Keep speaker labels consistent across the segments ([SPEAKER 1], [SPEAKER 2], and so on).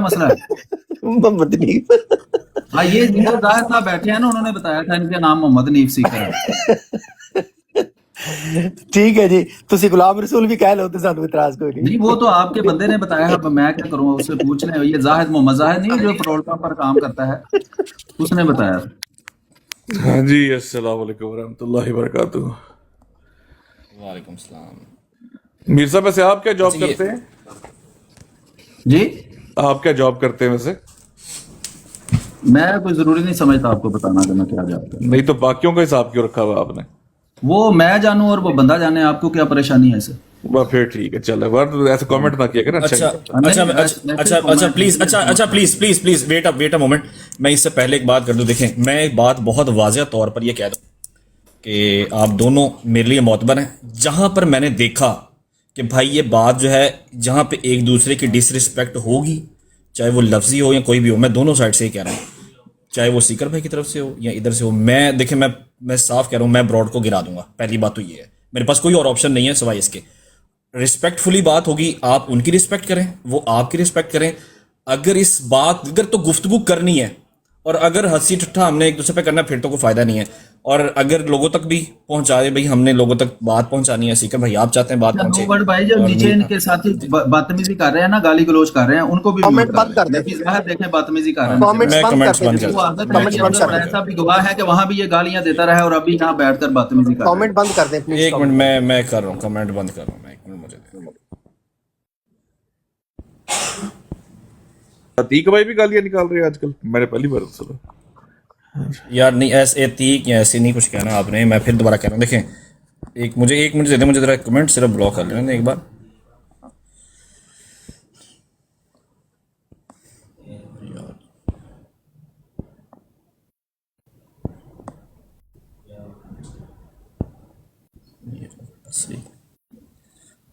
[SPEAKER 1] مسئلہ ہے؟
[SPEAKER 2] محمد نیف
[SPEAKER 1] ہاں یہ ظاہر صاحب بیٹھے ہیں نا، انہوں نے بتایا تھا ان کے نام محمد نیف سیکر ہے.
[SPEAKER 2] ٹھیک ہے جی، تسی غلام رسول بھی کہہ لو تو سانو اعتراض کوئی نہیں.
[SPEAKER 1] نہیں وہ تو آپ کے بندے نے بتایا ہے، اب میں کیا کروں، اس سے پوچھ لیں. یہ زاہد محمد زاہد نہیں جو پیٹرول پمپ پر کام کرتا ہے، اس نے بتایا.
[SPEAKER 3] ہاں جی، السلام علیکم ورحمۃ اللہ وبرکاتہ.
[SPEAKER 4] وعلیکم السلام.
[SPEAKER 3] میر صاحب ویسے آپ کیا جاب کرتے ہیں؟
[SPEAKER 1] جی
[SPEAKER 3] آپ کیا جاب کرتے ہیں ویسے؟
[SPEAKER 1] میں کوئی ضروری نہیں سمجھتا آپ کو بتانا کہ میں کیا جاب کرتا ہوں.
[SPEAKER 3] نہیں تو باقیوں کا حساب کیوں رکھا ہوا آپ نے؟
[SPEAKER 1] وہ میں جانوں اور وہ بندہ جانے، آپ کو کیا پریشانی ہے اسے؟
[SPEAKER 3] پھر ٹھیک ہے، چلے ایسا کامنٹ نہ کیا کریں.
[SPEAKER 4] Please wait a moment. میں اس سے پہلے ایک بات کر دوں. دیکھیں میں ایک بات بہت واضح طور پر یہ کہہ دوں کہ آپ دونوں میرے لیے معتبر ہیں. جہاں پر میں نے دیکھا کہ بھائی یہ بات جو ہے جہاں پہ ایک دوسرے کی ڈس رسپیکٹ ہوگی، چاہے وہ لفظی ہو یا کوئی بھی ہو، میں دونوں سائڈ سے ہی کہہ رہا ہوں، چاہے وہ سیکر بھائی کی طرف سے ہو یا ادھر سے ہو. دیکھیں میں صاف کہہ رہا ہوں، میں براڈ کو گرا دوں گا. پہلی بات تو یہ ہے، میرے پاس کوئی اور آپشن نہیں ہے سوائے اس کے. رسپیکٹ فلی بات ہوگی، آپ ان کی رسپیکٹ کریں، وہ آپ کی رسپیکٹ کریں. اگر تو گفتگو کرنی ہے اور اگر ہنسی ٹھٹھا ہم نے ایک دوسرے پہ کرنا ہے، پھر تو کوئی فائدہ نہیں ہے. اور اگر لوگوں تک بھی پہنچا دے، بھائی ہم نے لوگوں تک بات پہنچانی ہے، سیکر بھائی آپ چاہتے ہیں بات پہنچے.
[SPEAKER 1] بٹ بھائی جو نیچے ان کے ساتھی بدتمیزی کر رہے ہیں نا، گالی گلوچ کر رہے ہیں، ان کو بھی
[SPEAKER 2] کامنٹ بند کر دیں.
[SPEAKER 1] دیکھیں بدتمیزی کر رہے ہیں.
[SPEAKER 4] میں کمنٹس بند کر
[SPEAKER 1] وہ عادت ہے، ایسا بھی گواہ ہے کہ وہاں بھی یہ گالیاں دیتا رہا ہے اور ابھی یہاں بیٹھ کر بدتمیزی کر رہا ہے.
[SPEAKER 2] کامنٹ بند کر دیں پلیز.
[SPEAKER 4] ایک منٹ میں کر رہا ہوں، کمنٹ بند کر رہا ہوں میں. ایک منٹ مجھے
[SPEAKER 3] عتیق بھائی بھی گالیاں نکال رہے ہیں آج کل، میں نے پہلی بار سنا.
[SPEAKER 4] یار نہیں ایسے عتیق یا ایسے نہیں کچھ کہنا آپ نے. میں پھر دوبارہ کہہ رہا ہوں، دیکھیں مجھے ایک منٹ دے دیں، مجھے ذرا کمنٹ صرف بلاک کر لینا ایک بار.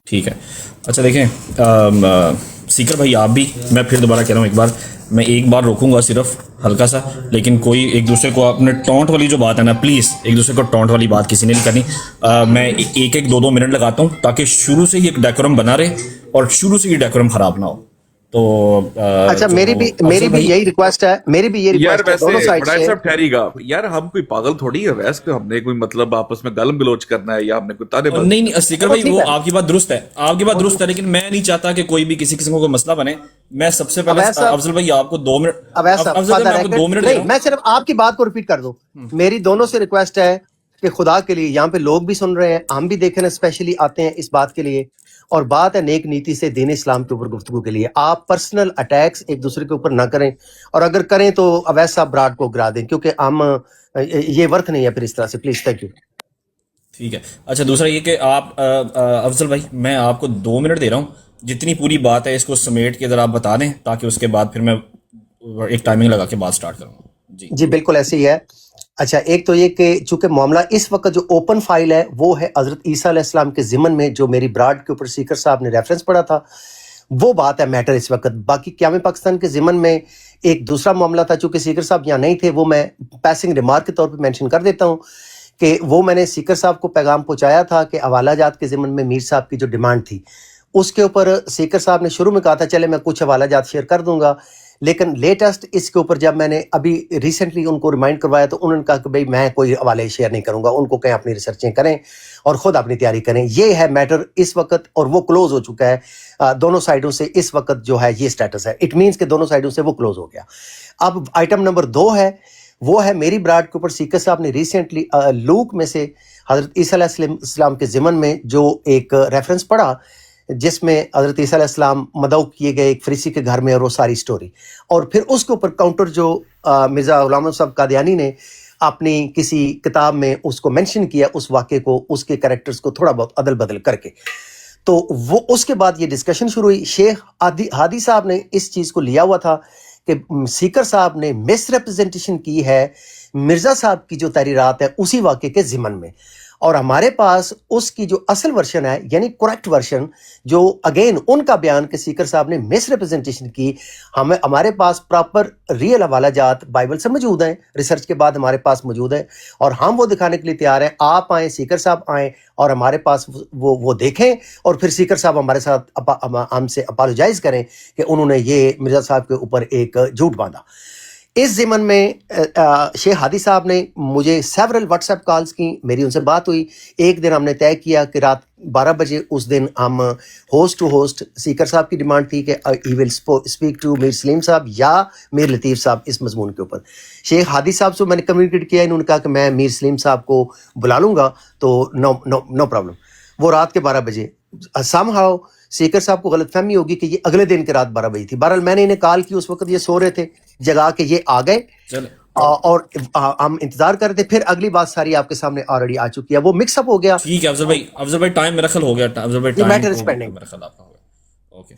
[SPEAKER 4] ٹھیک ہے، اچھا دیکھیں سیکر بھائی آپ بھی، میں پھر دوبارہ کہہ رہا ہوں ایک بار، میں ایک بار روکوں گا صرف ہلکا سا، لیکن کوئی ایک دوسرے کو اپنے ٹونٹ والی جو بات ہے نا، پلیز ایک دوسرے کو ٹونٹ والی بات کسی نے نہیں کرنی. میں ایک دو منٹ لگاتا ہوں تاکہ شروع سے ہی ایک ڈیکورم بنا رہے اور شروع سے ہی ڈیکورم خراب نہ ہو. تو
[SPEAKER 2] اچھا میری بھی یہی ریکویسٹ ہے،
[SPEAKER 3] یار
[SPEAKER 2] دونوں
[SPEAKER 3] ویسے
[SPEAKER 2] سائڈ
[SPEAKER 3] بڑا
[SPEAKER 2] سے.
[SPEAKER 3] صاحب ٹھہری گا یار، ہم کوئی پاگل تھوڑی ہے ویسے کہ ہم نے کوئی مطلب آپس میں گالم گلوچ کرنا ہے یا ہم نے کوئی تانے باز.
[SPEAKER 4] نہیں سیکر بھائی وہ آپ کی بات درست ہے، آپ کی بات درست ہے، لیکن میں نہیں چاہتا کہ کوئی بھی کسی قسم کو مسئلہ بنے. میں سب سے پہلے افضل بھائی آپ کو 2 منٹ
[SPEAKER 2] نہیں، میں صرف آپ کی بات کو ریپیٹ کر دوں. میری دونوں سے ریکویسٹ ہے کہ خدا کے لیے، یہاں پہ لوگ بھی سن رہے ہیں، ہم بھی دیکھنے اسپیشلی آتے ہیں اس بات کے لیے، اور بات ہے نیک نیتی سے دین اسلام کے اوپر گفتگو کے لیے. آپ پرسنل اٹیکس ایک دوسرے کے اوپر نہ کریں، اور اگر کریں تو اویس صاحب براڈ کو گرا دیں، کیونکہ ہم یہ ورتھ نہیں ہے پھر اس طرح سے. Please thank you.
[SPEAKER 4] ٹھیک ہے. اچھا دوسرا یہ کہ آپ افضل بھائی میں آپ کو 2 منٹ دے رہا ہوں، جتنی پوری بات ہے اس کو سمیٹ کے ذرا آپ بتا دیں تاکہ اس کے بعد پھر میں ایک ٹائمنگ لگا کے بات سٹارٹ کروں.
[SPEAKER 2] جی بالکل ایسے ہی ہے. اچھا ایک تو یہ کہ چونکہ معاملہ اس وقت جو اوپن فائل ہے وہ ہے حضرت عیسیٰ علیہ السلام کے ضمن میں جو میری براڈ کے اوپر سیکر صاحب نے ریفرنس پڑھا تھا، وہ بات ہے میٹر اس وقت. باقی قیام پاکستان کے ضمن میں ایک دوسرا معاملہ تھا، چونکہ سیکر صاحب یہاں نہیں تھے، وہ میں پیسنگ ریمارک کے طور پہ مینشن کر دیتا ہوں کہ وہ میں نے سیکر صاحب کو پیغام پہنچایا تھا کہ حوالہ جات کے ضمن میں میر صاحب کی جو ڈیمانڈ تھی اس کے اوپر سیکر صاحب نے شروع میں کہا تھا چلے میں کچھ حوالہ جات شیئر کر دوں گا، لیکن لیٹسٹ اس کے اوپر جب میں نے ابھی ریسنٹلی ان کو ریمائنڈ کروایا تو انہوں نے کہا کہ بھائی میں کوئی حوالے شیئر نہیں کروں گا، ان کو کہیں اپنی ریسرچیں کریں اور خود اپنی تیاری کریں. یہ ہے میٹر اس وقت، اور وہ کلوز ہو چکا ہے دونوں سائڈوں سے. اس وقت جو ہے یہ سٹیٹس ہے، اٹ مینس کہ دونوں سائڈوں سے وہ کلوز ہو گیا. اب آئٹم نمبر 2 ہے، وہ ہے میری براڈ کے اوپر سیکر صاحب نے ریسنٹلی لوک میں سے حضرت عیسیٰ علیہ السلام کے ضمن میں جو ایک ریفرنس پڑھا جس میں حضرت عیسیٰ علیہ السلام مدعو کیے گئے ایک فریسی کے گھر میں، اور وہ ساری سٹوری، اور پھر اس کے اوپر کاؤنٹر جو مرزا غلام صاحب قادیانی نے اپنی کسی کتاب میں اس کو مینشن کیا، اس واقعے کو، اس کے کریکٹرز کو تھوڑا بہت عدل بدل کر کے. تو وہ اس کے بعد یہ ڈسکشن شروع ہوئی. شیخ ہادی صاحب نے اس چیز کو لیا ہوا تھا کہ سیکر صاحب نے مس ریپرزنٹیشن کی ہے مرزا صاحب کی جو تحریرات ہے اسی واقعے کے ضمن میں، اور ہمارے پاس اس کی جو اصل ورشن ہے یعنی کریکٹ ورشن جو اگین ان کا بیان کہ سیکر صاحب نے مس ریپرزنٹیشن کی، ہمارے پاس پراپر ریئل حوالہ جات بائبل سے موجود ہیں، ریسرچ کے بعد ہمارے پاس موجود ہے، اور ہم وہ دکھانے کے لیے تیار ہیں. آپ آئیں، سیکر صاحب آئیں اور ہمارے پاس وہ دیکھیں، اور پھر سیکر صاحب ہمارے ساتھ ہم سے اپالوجائز کریں کہ انہوں نے یہ مرزا صاحب کے اوپر ایک جھوٹ باندھا. اس ضمن میں شیخ ہادی صاحب نے مجھے سیورل واٹس ایپ کالز کی، میری ان سے بات ہوئی. ایک دن ہم نے طے کیا کہ رات 12 بجے اس دن ہم ہوسٹ ٹو ہوسٹ، سیکر صاحب کی ڈیمانڈ تھی کہ ہی ول اسپیک ٹو میر سلیم صاحب یا میر لطیف صاحب اس مضمون کے اوپر. شیخ ہادی صاحب سے میں نے کمیونیکیٹ کیا، انہوں نے کہا کہ میں میر سلیم صاحب کو بلا لوں گا، تو نو پرابلم. وہ رات کے 12 بجے سم ہاؤ سیکر صاحب کو غلط فہمی ہوگی کہ یہ اگلے دن کے رات 12 بجے تھی. بہرحال میں نے انہیں کال کی، اس وقت یہ سو رہے تھے، جگا کے یہ آ گئے اور ہم انتظار کر رہے تھے. پھر اگلی بات ساری آپ کے سامنے آلریڈی آ چکی ہے، وہ مکس اپ ہو گیا.
[SPEAKER 4] ٹھیک ہے افضل بھائی ٹائم میرا خیال ہو گیا. افضل بھائی
[SPEAKER 2] میٹر از پینڈنگ.
[SPEAKER 4] میرا خیال آپ کا ہو گیا. اوکے.